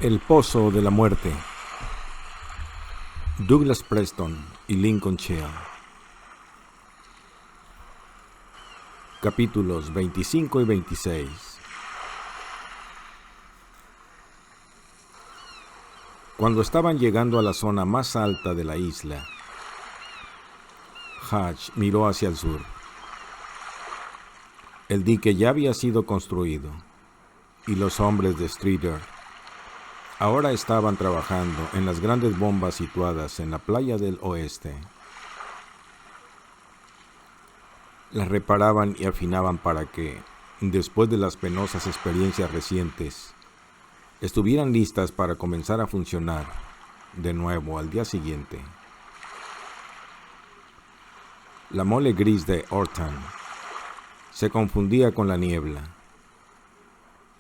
El Pozo de la Muerte. Douglas Preston y Lincoln Chea. Capítulos 25 y 26. Cuando estaban llegando a la zona más alta de la isla, Hatch miró hacia el sur. El dique ya había sido construido y los hombres de Streeter ahora estaban trabajando en las grandes bombas situadas en la playa del oeste. Las reparaban y afinaban para que, después de las penosas experiencias recientes, estuvieran listas para comenzar a funcionar de nuevo al día siguiente. La mole gris de Orton se confundía con la niebla,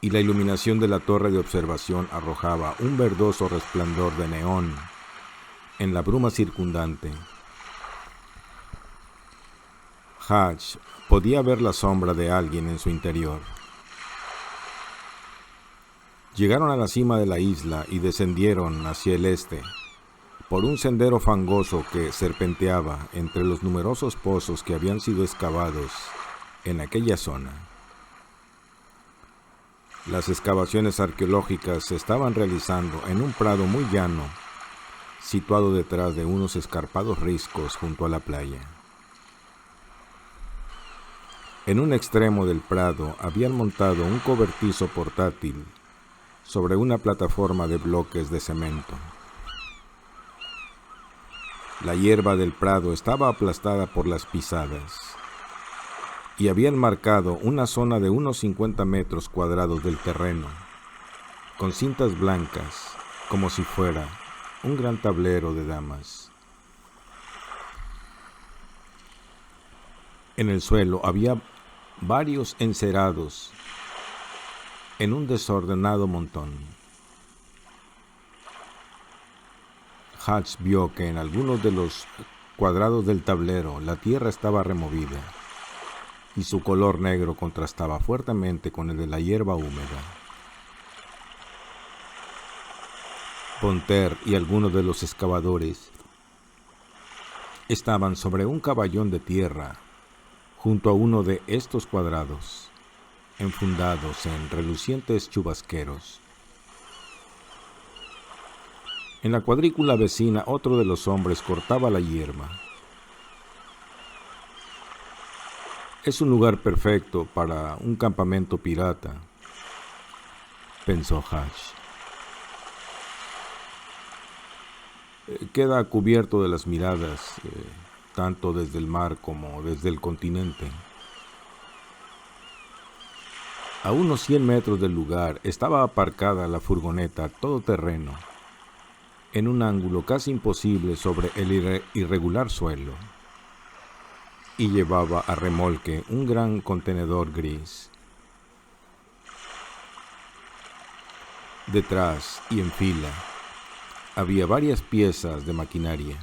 y la iluminación de la torre de observación arrojaba un verdoso resplandor de neón en la bruma circundante. Hatch podía ver la sombra de alguien en su interior. Llegaron a la cima de la isla y descendieron hacia el este, por un sendero fangoso que serpenteaba entre los numerosos pozos que habían sido excavados en aquella zona. Las excavaciones arqueológicas se estaban realizando en un prado muy llano, situado detrás de unos escarpados riscos junto a la playa. En un extremo del prado habían montado un cobertizo portátil sobre una plataforma de bloques de cemento. La hierba del prado estaba aplastada por las pisadas, y habían marcado una zona de unos 50 metros cuadrados del terreno, con cintas blancas, como si fuera un gran tablero de damas. En el suelo había varios encerados en un desordenado montón. Hatch vio que en algunos de los cuadrados del tablero la tierra estaba removida, y su color negro contrastaba fuertemente con el de la hierba húmeda. Ponter y algunos de los excavadores estaban sobre un caballón de tierra junto a uno de estos cuadrados, enfundados en relucientes chubasqueros. En la cuadrícula vecina, otro de los hombres cortaba la hierba. Es un lugar perfecto para un campamento pirata, pensó Hatch. Queda cubierto de las miradas, tanto desde el mar como desde el continente. A unos 100 metros del lugar estaba aparcada la furgoneta todoterreno, en un ángulo casi imposible sobre el irregular suelo, y llevaba a remolque un gran contenedor gris. Detrás y en fila había varias piezas de maquinaria,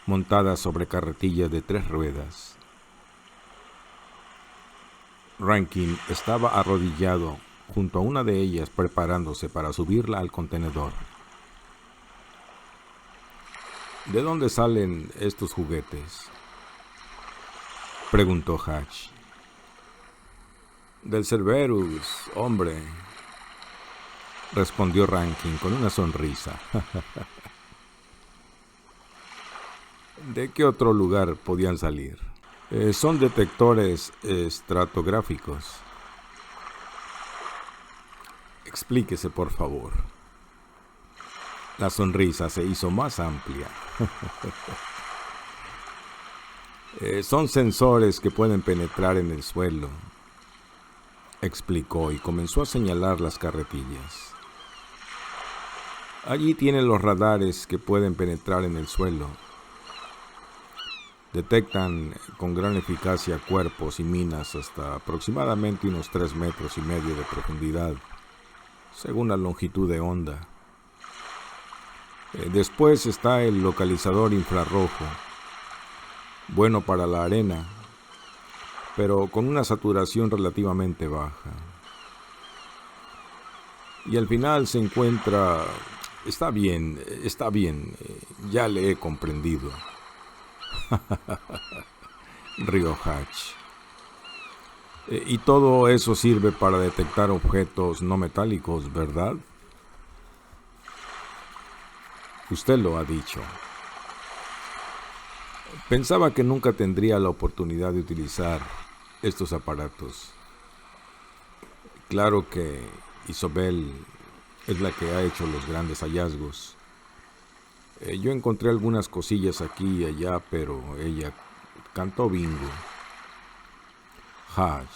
montadas sobre carretillas de 3 ruedas. Rankin estaba arrodillado junto a una de ellas preparándose para subirla al contenedor. ¿De dónde salen estos juguetes?, preguntó Hatch. Del Cerberus, hombre, respondió Rankin con una sonrisa. ¿De qué otro lugar podían salir? Son detectores estratográficos. Explíquese, por favor. La sonrisa se hizo más amplia. Son sensores que pueden penetrar en el suelo, explicó y comenzó a señalar las carretillas. Allí tienen los radares que pueden penetrar en el suelo. Detectan con gran eficacia cuerpos y minas hasta aproximadamente unos 3,5 metros de profundidad, según la longitud de onda. Después está el localizador infrarrojo, bueno para la arena, pero con una saturación relativamente baja. Y al final se encuentra... Está bien, ya le he comprendido. Rió Hatch. Y todo eso sirve para detectar objetos no metálicos, ¿verdad? Usted lo ha dicho. Pensaba que nunca tendría la oportunidad de utilizar estos aparatos. Claro que Isobel es la que ha hecho los grandes hallazgos. Yo encontré algunas cosillas aquí y allá, pero ella cantó bingo. Hatch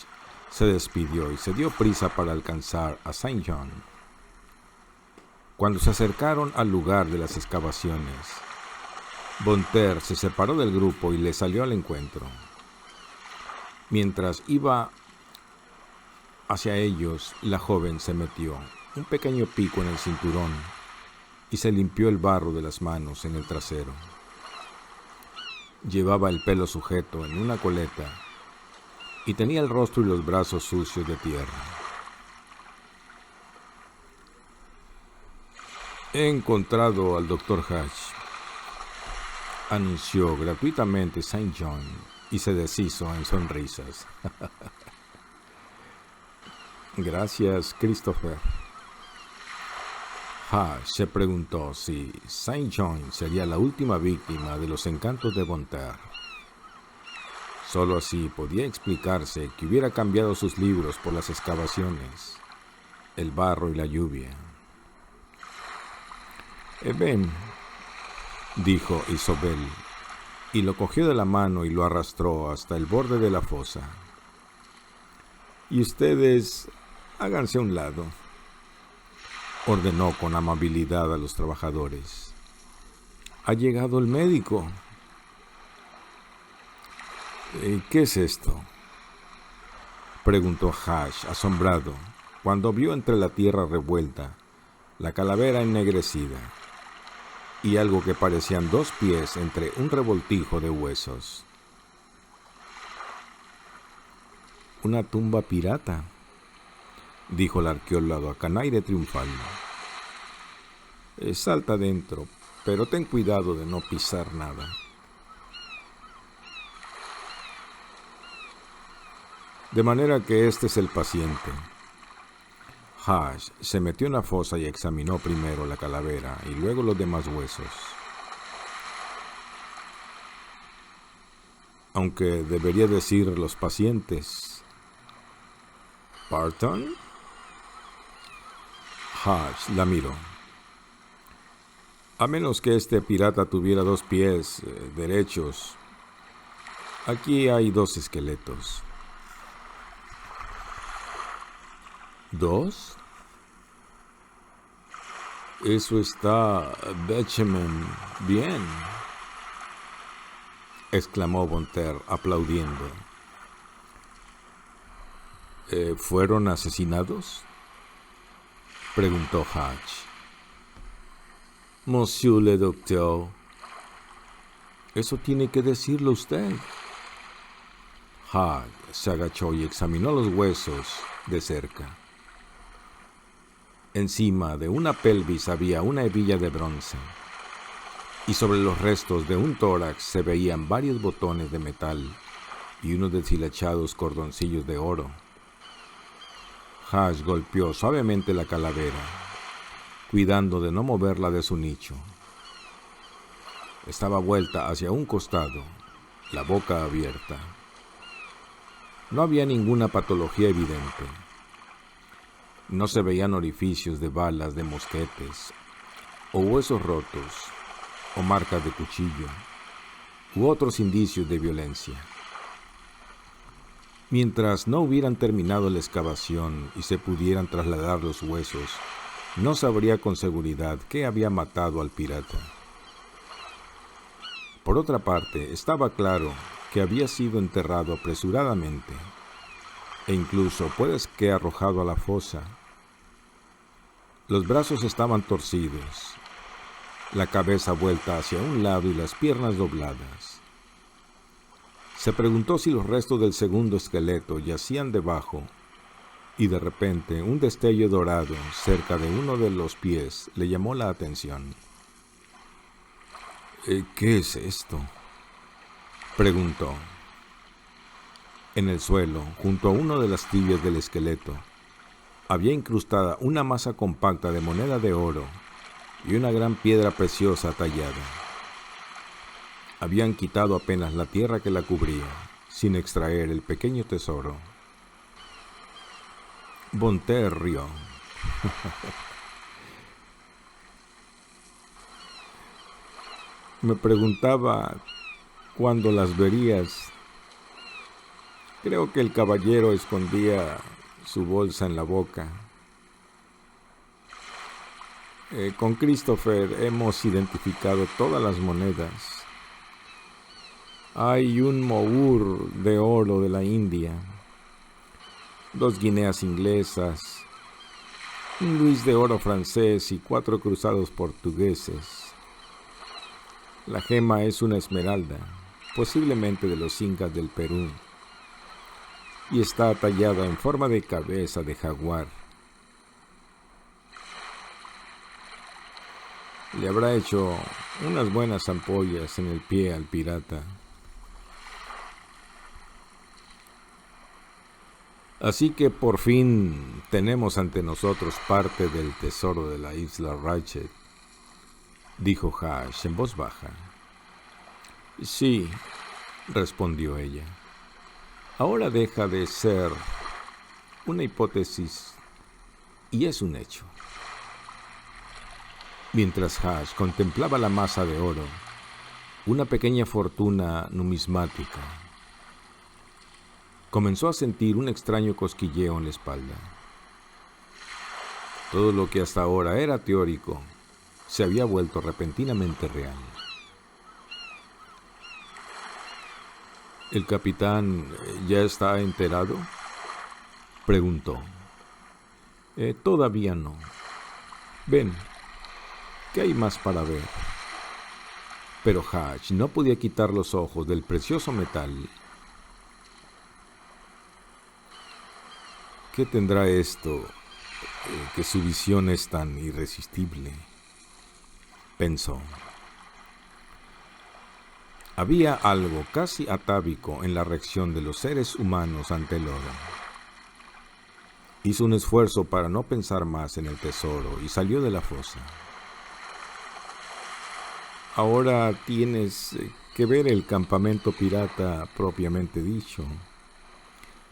se despidió y se dio prisa para alcanzar a Saint John. Cuando se acercaron al lugar de las excavaciones, Von Terr se separó del grupo y le salió al encuentro. Mientras iba hacia ellos, la joven se metió un pequeño pico en el cinturón y se limpió el barro de las manos en el trasero. Llevaba el pelo sujeto en una coleta y tenía el rostro y los brazos sucios de tierra. He encontrado al Dr. Hatch, anunció gratuitamente Saint John y se deshizo en sonrisas. Gracias, Christopher. Hatch se preguntó si Saint John sería la última víctima de los encantos de Von Terr. Solo así podía explicarse que hubiera cambiado sus libros por las excavaciones, el barro y la lluvia. Ven, dijo Isobel, y lo cogió de la mano y lo arrastró hasta el borde de la fosa. Y ustedes, háganse a un lado, ordenó con amabilidad a los trabajadores. Ha llegado el médico. ¿Qué es esto?, preguntó Hatch, asombrado, cuando vio entre la tierra revuelta la calavera ennegrecida y algo que parecían 2 pies entre un revoltijo de huesos. Una tumba pirata, dijo el arqueólogo con aire triunfal. Salta adentro, pero ten cuidado de no pisar nada. De manera que este es el paciente. Hatch se metió en la fosa y examinó primero la calavera y luego los demás huesos. Aunque debería decir los pacientes. ¿Barton? Hatch la miró. A menos que este pirata tuviera 2 pies derechos, aquí hay 2 esqueletos. ¿2? Eso está Benjamin bien, exclamó Von Terr aplaudiendo. ¿Fueron asesinados?, preguntó Hatch. Monsieur le Docteur, eso tiene que decirlo usted. Hatch se agachó y examinó los huesos de cerca. Encima de una pelvis había una hebilla de bronce, y sobre los restos de un tórax se veían varios botones de metal y unos deshilachados cordoncillos de oro. Hatch golpeó suavemente la calavera, cuidando de no moverla de su nicho. Estaba vuelta hacia un costado, la boca abierta. No había ninguna patología evidente. No se veían orificios de balas de mosquetes, o huesos rotos, o marcas de cuchillo, u otros indicios de violencia. Mientras no hubieran terminado la excavación y se pudieran trasladar los huesos, no sabría con seguridad qué había matado al pirata. Por otra parte, estaba claro que había sido enterrado apresuradamente, e incluso puede que arrojado a la fosa. Los brazos estaban torcidos, la cabeza vuelta hacia un lado y las piernas dobladas. Se preguntó si los restos del segundo esqueleto yacían debajo y de repente un destello dorado cerca de uno de los pies le llamó la atención. ¿Qué es esto?, preguntó. En el suelo, junto a una de las tibias del esqueleto, había incrustada una masa compacta de moneda de oro y una gran piedra preciosa tallada. Habían quitado apenas la tierra que la cubría, sin extraer el pequeño tesoro. Von Ter rió. Me preguntaba cuándo las verías. Creo que el caballero escondía su bolsa en la boca. Con Christopher hemos identificado todas las monedas. Hay un mohur de oro de la India, 2 guineas inglesas, un luis de oro francés y 4 cruzados portugueses. La gema es una esmeralda, posiblemente de los incas del Perú, y está tallada en forma de cabeza de jaguar. Le habrá hecho unas buenas ampollas en el pie al pirata. Así que por fin tenemos ante nosotros parte del tesoro de la isla Ratchet, dijo Hash en voz baja. Sí, respondió ella. Ahora deja de ser una hipótesis y es un hecho. Mientras Hash contemplaba la masa de oro, una pequeña fortuna numismática, comenzó a sentir un extraño cosquilleo en la espalda. Todo lo que hasta ahora era teórico se había vuelto repentinamente real. ¿El capitán ya está enterado?, preguntó. Todavía no. Ven, ¿qué hay más para ver? Pero Hash no podía quitar los ojos del precioso metal. ¿Qué tendrá esto que su visión es tan irresistible?, pensó. Había algo casi atávico en la reacción de los seres humanos ante el oro. Hizo un esfuerzo para no pensar más en el tesoro y salió de la fosa. Ahora tienes que ver el campamento pirata propiamente dicho,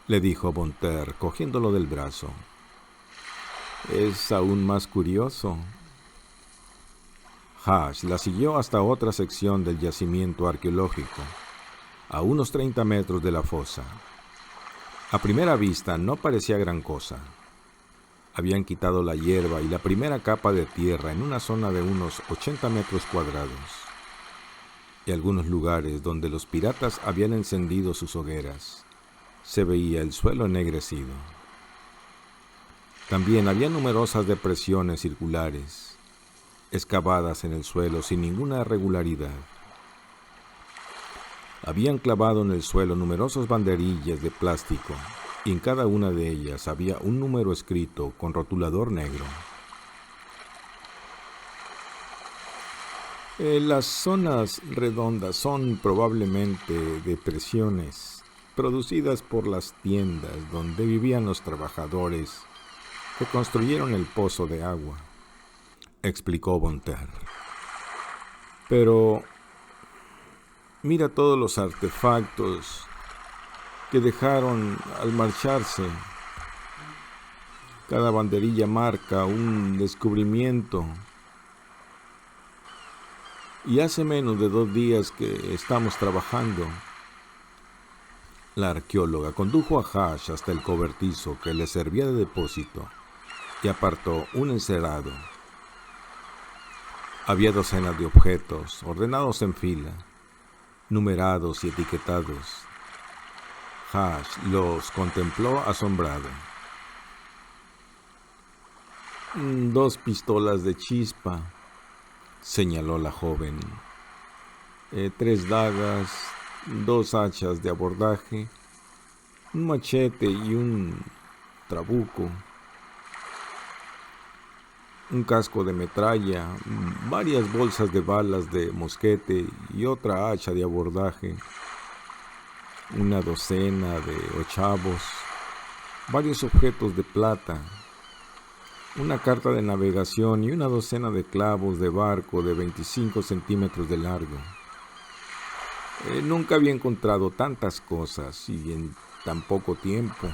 le dijo Von Ter, cogiéndolo del brazo. Es aún más curioso. Hash la siguió hasta otra sección del yacimiento arqueológico, a unos 30 metros de la fosa. A primera vista no parecía gran cosa. Habían quitado la hierba y la primera capa de tierra en una zona de unos 80 metros cuadrados, y algunos lugares donde los piratas habían encendido sus hogueras se veía el suelo ennegrecido. También había numerosas depresiones circulares, excavadas en el suelo sin ninguna irregularidad. Habían clavado en el suelo numerosas banderillas de plástico, y en cada una de ellas había un número escrito con rotulador negro. Las zonas redondas son probablemente depresiones producidas por las tiendas donde vivían los trabajadores que construyeron el pozo de agua, explicó Von Ter. Pero mira todos los artefactos que dejaron al marcharse. Cada banderilla marca un descubrimiento. Y hace menos de 2 días que estamos trabajando. La arqueóloga condujo a Hash hasta el cobertizo que le servía de depósito y apartó un encerado. Había docenas de objetos ordenados en fila, numerados y etiquetados. Hash los contempló asombrado. 2 pistolas de chispa, señaló la joven. 3 dagas, 2 hachas de abordaje, un machete y un trabuco, un casco de metralla, varias bolsas de balas de mosquete y otra hacha de abordaje, una docena de ochavos, varios objetos de plata, una carta de navegación y una docena de clavos de barco de 25 centímetros de largo. Nunca había encontrado tantas cosas y en tan poco tiempo.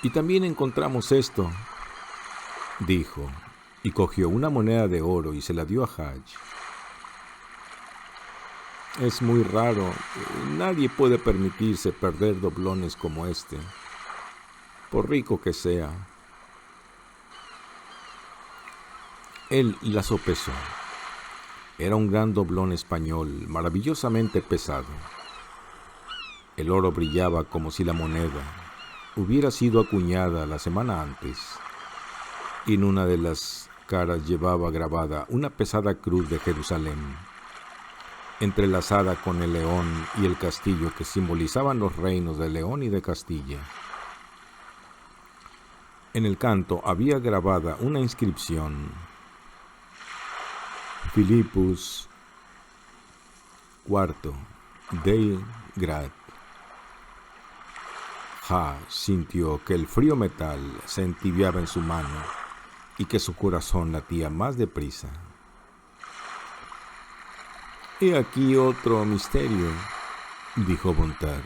Y también encontramos esto, dijo, y cogió una moneda de oro y se la dio a Hatch. Es muy raro, nadie puede permitirse perder doblones como este, por rico que sea. Él la sopesó. Era un gran doblón español, maravillosamente pesado. El oro brillaba como si la moneda hubiera sido acuñada la semana antes, y en una de las caras llevaba grabada una pesada cruz de Jerusalén, entrelazada con el león y el castillo que simbolizaban los reinos de León y de Castilla. En el canto había grabada una inscripción: Philippus IV Dei Grat. Sintió que el frío metal se entibiaba en su mano y que su corazón latía más deprisa. «He aquí otro misterio», dijo Bontar.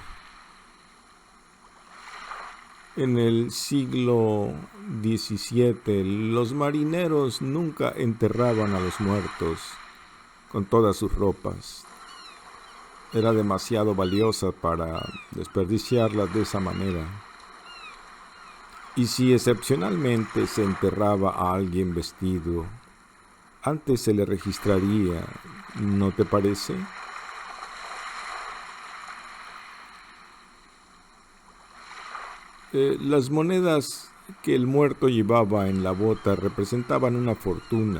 En el siglo XVII, los marineros nunca enterraban a los muertos con todas sus ropas. Era demasiado valiosa para desperdiciarlas de esa manera. Y si excepcionalmente se enterraba a alguien vestido, antes se le registraría, ¿no te parece? Las monedas que el muerto llevaba en la bota representaban una fortuna,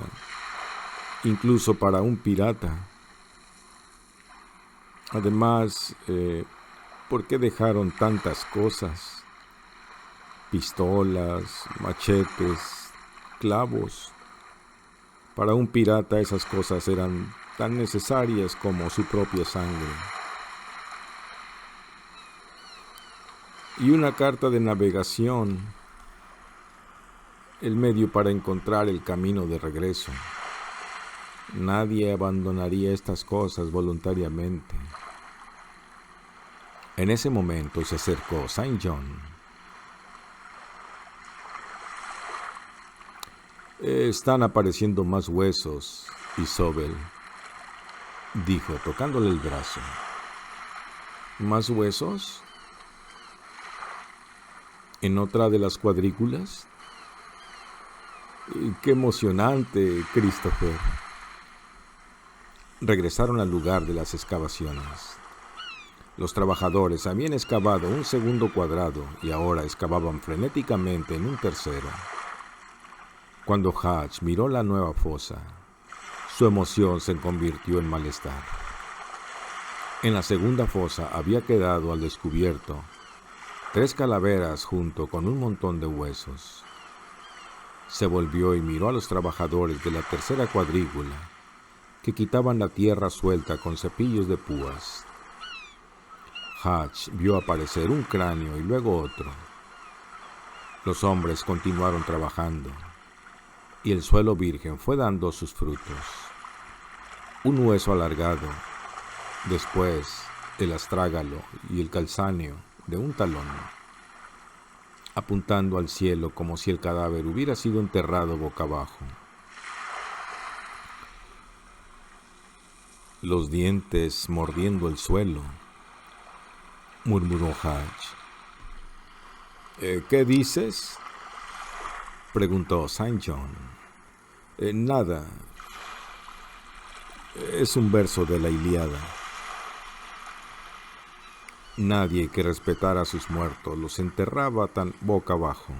incluso para un pirata. Además, ¿por qué dejaron tantas cosas? Pistolas, machetes, clavos. Para un pirata esas cosas eran tan necesarias como su propia sangre. Y una carta de navegación, el medio para encontrar el camino de regreso. Nadie abandonaría estas cosas voluntariamente. En ese momento se acercó Saint John. Están apareciendo más huesos, Isobel, dijo, tocándole el brazo. ¿Más huesos? ¿En otra de las cuadrículas? ¡Qué emocionante, Christopher! Regresaron al lugar de las excavaciones. Los trabajadores habían excavado un segundo cuadrado y ahora excavaban frenéticamente en un tercero. Cuando Hatch miró la nueva fosa, su emoción se convirtió en malestar. En la segunda fosa había quedado al descubierto 3 calaveras junto con un montón de huesos. Se volvió y miró a los trabajadores de la tercera cuadrícula, que quitaban la tierra suelta con cepillos de púas. Hatch vio aparecer un cráneo y luego otro. Los hombres continuaron trabajando, y el suelo virgen fue dando sus frutos. Un hueso alargado, después el astrágalo y el calcáneo de un talón, apuntando al cielo como si el cadáver hubiera sido enterrado boca abajo. Los dientes mordiendo el suelo, murmuró Hatch. ¿Qué dices?, preguntó Saint John. Nada. Es un verso de la Ilíada. Nadie que respetara a sus muertos los enterraba tan boca abajo.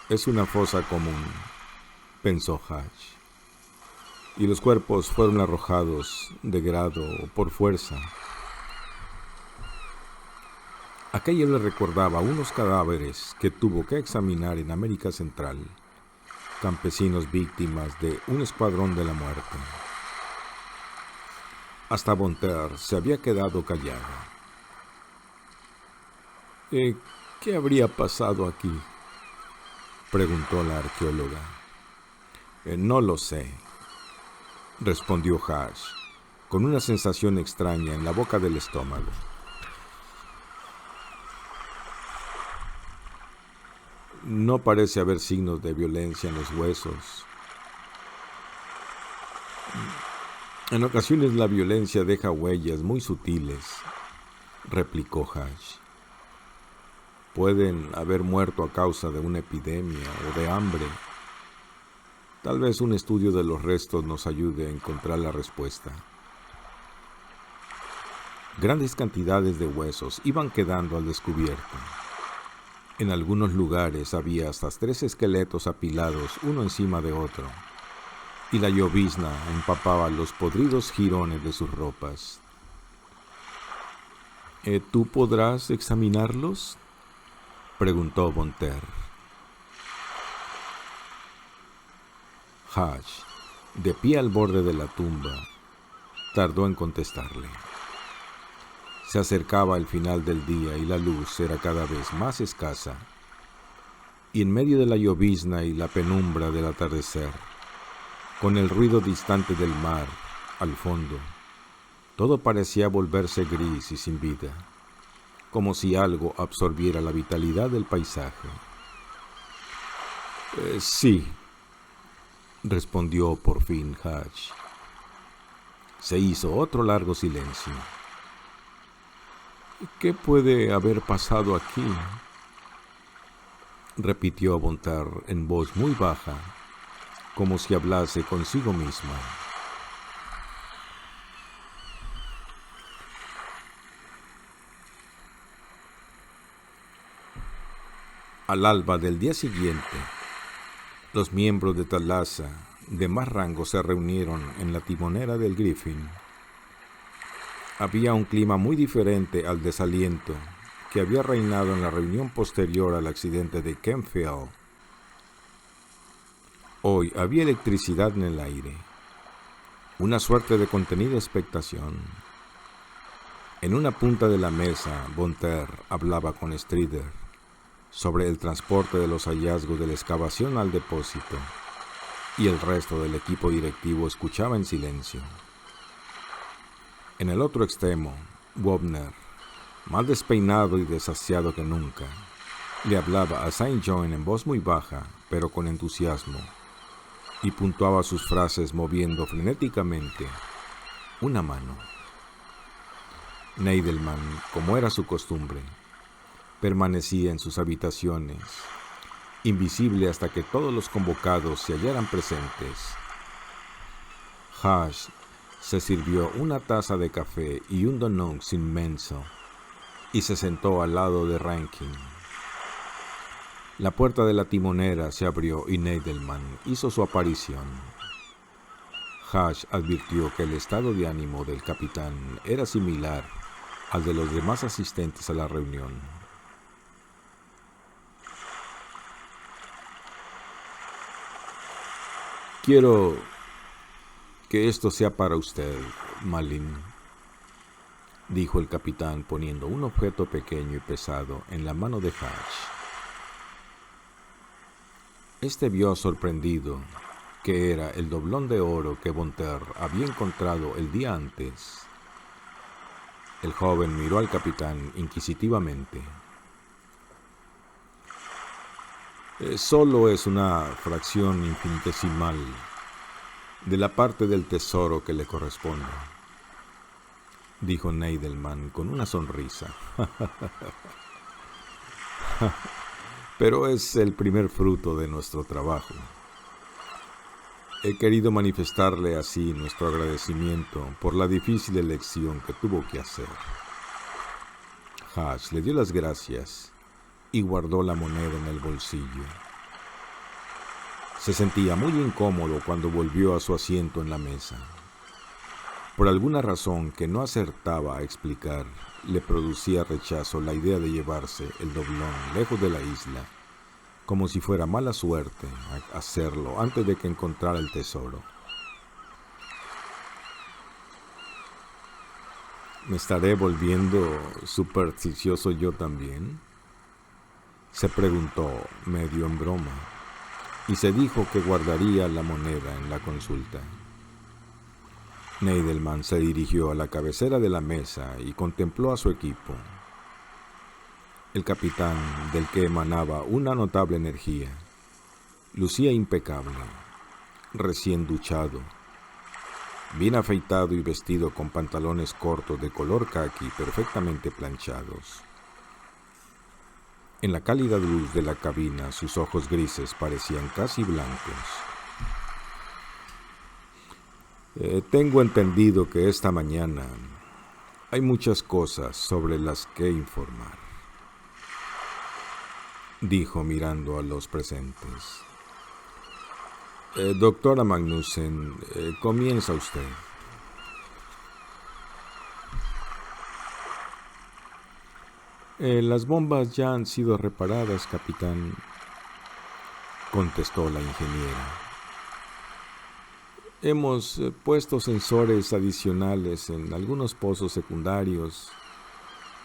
Es una fosa común, pensó Hatch. y los cuerpos fueron arrojados de grado o por fuerza. Aquello le recordaba unos cadáveres que tuvo que examinar en América Central, campesinos víctimas de un escuadrón de la muerte. Hasta Bonter se había quedado callado. ¿Qué habría pasado aquí?, preguntó la arqueóloga. No lo sé, respondió Hatch, con una sensación extraña en la boca del estómago. No parece haber signos de violencia en los huesos. En ocasiones la violencia deja huellas muy sutiles, replicó Hatch. Pueden haber muerto a causa de una epidemia o de hambre. Tal vez un estudio de los restos nos ayude a encontrar la respuesta. Grandes cantidades de huesos iban quedando al descubierto. En algunos lugares había hasta 3 esqueletos apilados uno encima de otro, y la llovizna empapaba los podridos jirones de sus ropas. ¿Tú podrás examinarlos?, preguntó Bonter. Hatch, de pie al borde de la tumba, tardó en contestarle. Se acercaba el final del día y la luz era cada vez más escasa, y en medio de la llovizna y la penumbra del atardecer, con el ruido distante del mar al fondo, todo parecía volverse gris y sin vida, como si algo absorbiera la vitalidad del paisaje. Sí, respondió por fin Hatch. Se hizo otro largo silencio. ¿Qué puede haber pasado aquí?, repitió Bonter en voz muy baja, como si hablase consigo misma. Al alba del día siguiente, los miembros de Thalassa de más rango se reunieron en la timonera del Griffin. Había un clima muy diferente al desaliento que había reinado en la reunión posterior al accidente de Kempfield. Hoy había electricidad en el aire, una suerte de contenida expectación. En una punta de la mesa, Bonter hablaba con Strider sobre el transporte de los hallazgos de la excavación al depósito, y el resto del equipo directivo escuchaba en silencio. En el otro extremo, Wobner, más despeinado y desasiado que nunca, le hablaba a Saint John en voz muy baja, pero con entusiasmo, y puntuaba sus frases moviendo frenéticamente una mano. Neidelman, como era su costumbre, permanecía en sus habitaciones, invisible hasta que todos los convocados se hallaran presentes. Hatch se sirvió una taza de café y un donuts inmenso y se sentó al lado de Rankin. La puerta de la timonera se abrió y Neidelman hizo su aparición. Hatch advirtió que el estado de ánimo del capitán era similar al de los demás asistentes a la reunión. Quiero que esto sea para usted, Malin, dijo el capitán poniendo un objeto pequeño y pesado en la mano de Hatch. Este vio sorprendido que era el doblón de oro que Bonter había encontrado el día antes. El joven miró al capitán inquisitivamente. Solo es una fracción infinitesimal de la parte del tesoro que le corresponde, dijo Neidelman con una sonrisa. Pero es el primer fruto de nuestro trabajo. He querido manifestarle así nuestro agradecimiento por la difícil elección que tuvo que hacer. Hatch le dio las gracias y guardó la moneda en el bolsillo. Se sentía muy incómodo cuando volvió a su asiento en la mesa. Por alguna razón que no acertaba a explicar, le producía rechazo la idea de llevarse el doblón lejos de la isla, como si fuera mala suerte hacerlo antes de que encontrara el tesoro. ¿Me estaré volviendo supersticioso yo también?, se preguntó medio en broma, y se dijo que guardaría la moneda en la consulta. Neidelman se dirigió a la cabecera de la mesa y contempló a su equipo. El capitán, del que emanaba una notable energía, lucía impecable, recién duchado, bien afeitado y vestido con pantalones cortos de color caqui perfectamente planchados. En la cálida luz de la cabina, sus ojos grises parecían casi blancos. Tengo entendido que esta mañana hay muchas cosas sobre las que informar, dijo mirando a los presentes. Doctora Magnussen, comienza usted. Las bombas ya han sido reparadas, capitán, contestó la ingeniera. Hemos puesto sensores adicionales en algunos pozos secundarios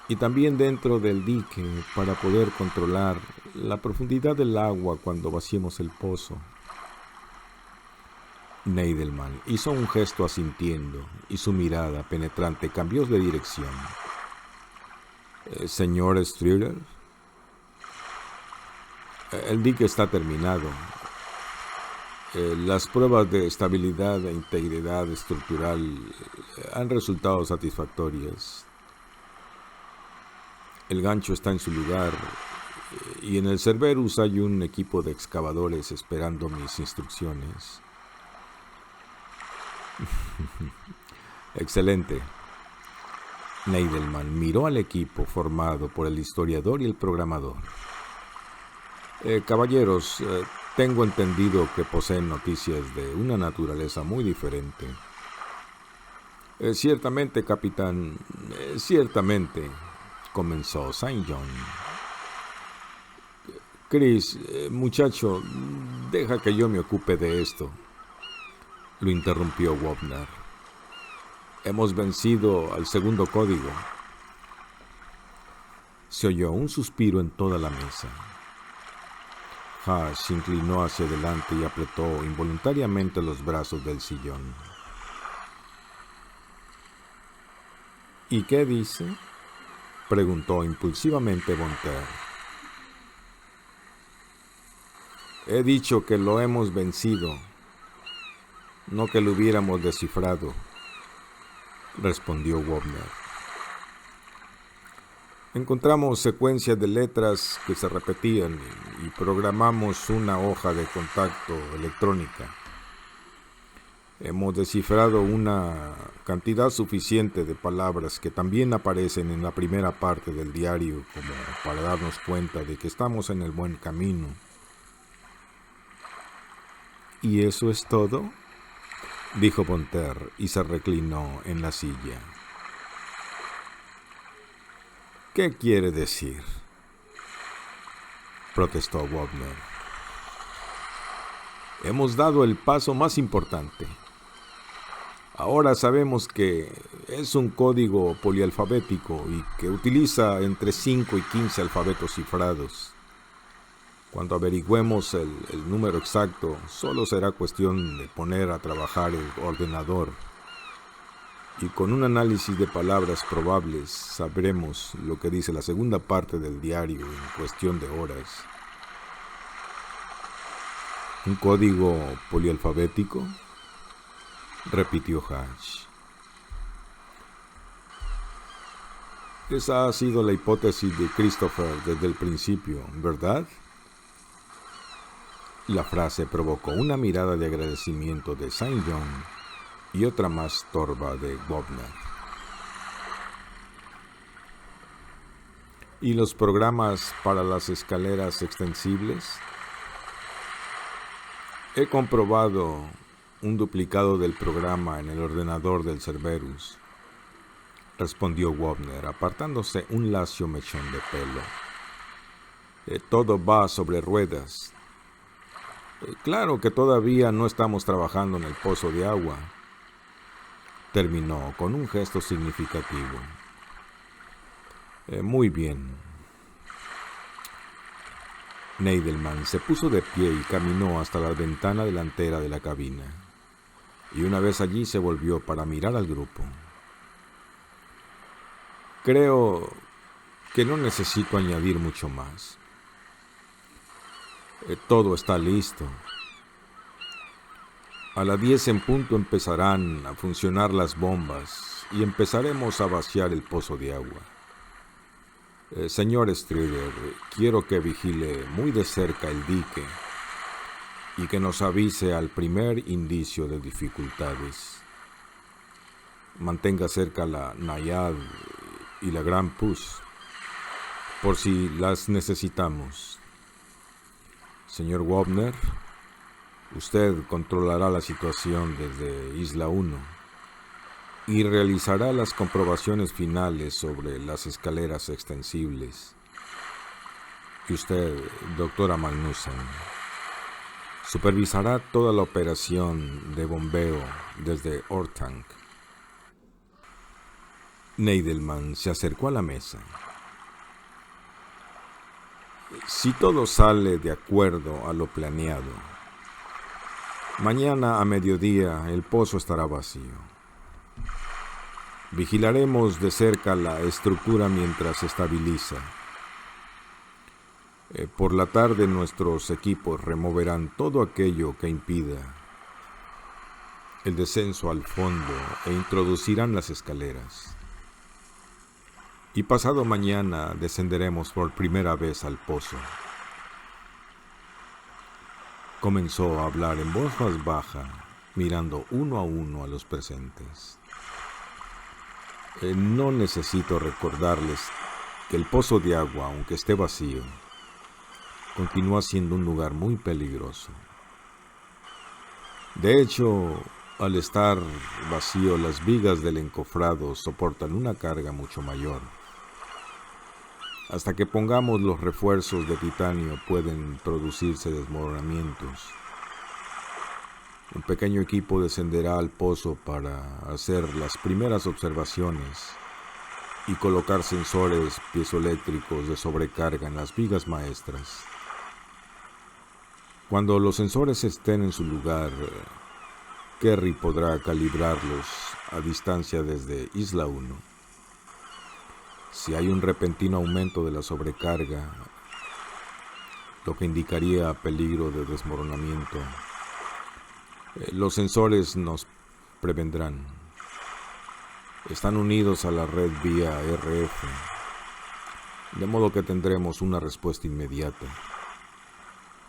y también dentro del dique para poder controlar la profundidad del agua cuando vaciemos el pozo. Neidelman hizo un gesto asintiendo y su mirada penetrante cambió de dirección. Señor Strider, el dique está terminado. Las pruebas de estabilidad e integridad estructural han resultado satisfactorias. El gancho está en su lugar y en el Cerberus hay un equipo de excavadores esperando mis instrucciones. Excelente. Neidelman miró al equipo formado por el historiador y el programador. Caballeros, tengo entendido que poseen noticias de una naturaleza muy diferente. Ciertamente, capitán, ciertamente, comenzó Saint John. Chris, muchacho, deja que yo me ocupe de esto, lo interrumpió Wobner. Hemos vencido al segundo código. Se oyó un suspiro en toda la mesa. Hash se inclinó hacia adelante y apretó involuntariamente los brazos del sillón. ¿Y qué dice?, preguntó impulsivamente Bonter. He dicho que lo hemos vencido, no que lo hubiéramos descifrado, respondió Wobner. Encontramos secuencias de letras que se repetían y programamos una hoja de contacto electrónica. Hemos descifrado una cantidad suficiente de palabras que también aparecen en la primera parte del diario como para darnos cuenta de que estamos en el buen camino. ¿Y eso es todo?, dijo Bonter y se reclinó en la silla. ¿Qué quiere decir?, protestó Wobner. Hemos dado el paso más importante. Ahora sabemos que es un código polialfabético y que utiliza entre 5 y 15 alfabetos cifrados. Cuando averigüemos el número exacto, solo será cuestión de poner a trabajar el ordenador. Y con un análisis de palabras probables sabremos lo que dice la segunda parte del diario en cuestión de horas. ¿Un código polialfabético?, repitió Hatch. Esa ha sido la hipótesis de Christopher desde el principio, ¿verdad? La frase provocó una mirada de agradecimiento de Saint John y otra más torva de Wobner. ¿Y los programas para las escaleras extensibles? He comprobado un duplicado del programa en el ordenador del Cerberus, respondió Wobner, apartándose un lacio mechón de pelo. Todo va sobre ruedas. Claro que todavía no estamos trabajando en el pozo de agua, terminó con un gesto significativo. Muy bien. Neidelman se puso de pie y caminó hasta la ventana delantera de la cabina, y una vez allí se volvió para mirar al grupo. Creo que no necesito añadir mucho más. Todo está listo. A las 10 en punto empezarán a funcionar las bombas y empezaremos a vaciar el pozo de agua. Señor Strider, quiero que vigile muy de cerca el dique y que nos avise al primer indicio de dificultades. Mantenga cerca la Naiad y la Gran Push, por si las necesitamos. Señor Wobner, usted controlará la situación desde Isla 1 y realizará las comprobaciones finales sobre las escaleras extensibles. Y usted, doctora Magnussen, supervisará toda la operación de bombeo desde Ortank. Neidelman se acercó a la mesa. Si todo sale de acuerdo a lo planeado, mañana a mediodía el pozo estará vacío. Vigilaremos de cerca la estructura mientras se estabiliza. Por la tarde nuestros equipos removerán todo aquello que impida el descenso al fondo e introducirán las escaleras. Y pasado mañana descenderemos por primera vez al pozo. Comenzó a hablar en voz más baja, mirando uno a uno a los presentes. No necesito recordarles que el pozo de agua, aunque esté vacío, continúa siendo un lugar muy peligroso. De hecho, al estar vacío, las vigas del encofrado soportan una carga mucho mayor. Hasta que pongamos los refuerzos de titanio pueden producirse desmoronamientos. Un pequeño equipo descenderá al pozo para hacer las primeras observaciones y colocar sensores piezoeléctricos de sobrecarga en las vigas maestras. Cuando los sensores estén en su lugar, Kerry podrá calibrarlos a distancia desde Isla 1. Si hay un repentino aumento de la sobrecarga, lo que indicaría peligro de desmoronamiento, los sensores nos prevendrán. Están unidos a la red vía RF, de modo que tendremos una respuesta inmediata.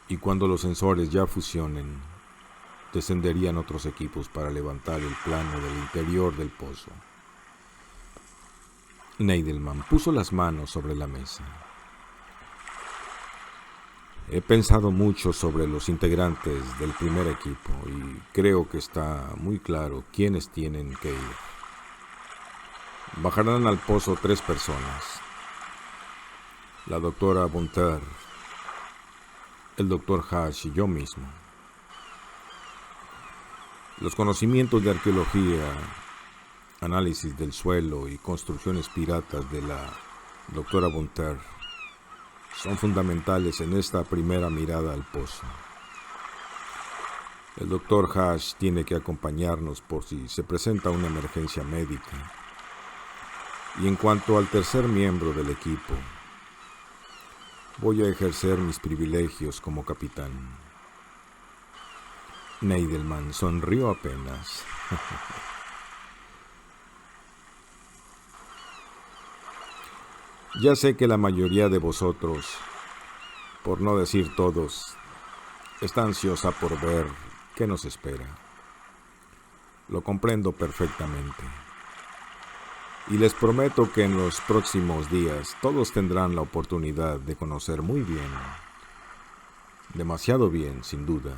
Y cuando los sensores ya fusionen, descenderían otros equipos para levantar el plano del interior del pozo. Neidelman puso las manos sobre la mesa. He pensado mucho sobre los integrantes del primer equipo y creo que está muy claro quiénes tienen que ir. Bajarán al pozo 3 personas. La doctora Bonter, el doctor Hash y yo mismo. Los conocimientos de arqueología, análisis del suelo y construcciones piratas de la doctora Bonter son fundamentales en esta primera mirada al pozo. El doctor Hash tiene que acompañarnos por si se presenta una emergencia médica. Y en cuanto al tercer miembro del equipo, voy a ejercer mis privilegios como capitán. Neidelman sonrió apenas. Ya sé que la mayoría de vosotros, por no decir todos, está ansiosa por ver qué nos espera. Lo comprendo perfectamente. Y les prometo que en los próximos días todos tendrán la oportunidad de conocer muy bien, demasiado bien, sin duda,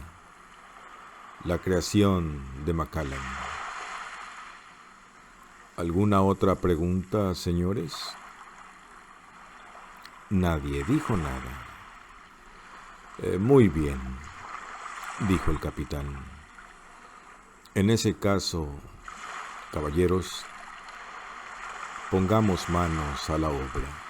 la creación de Macallan. ¿Alguna otra pregunta, señores? Nadie dijo nada. Muy bien, dijo el capitán. En ese caso, caballeros, pongamos manos a la obra.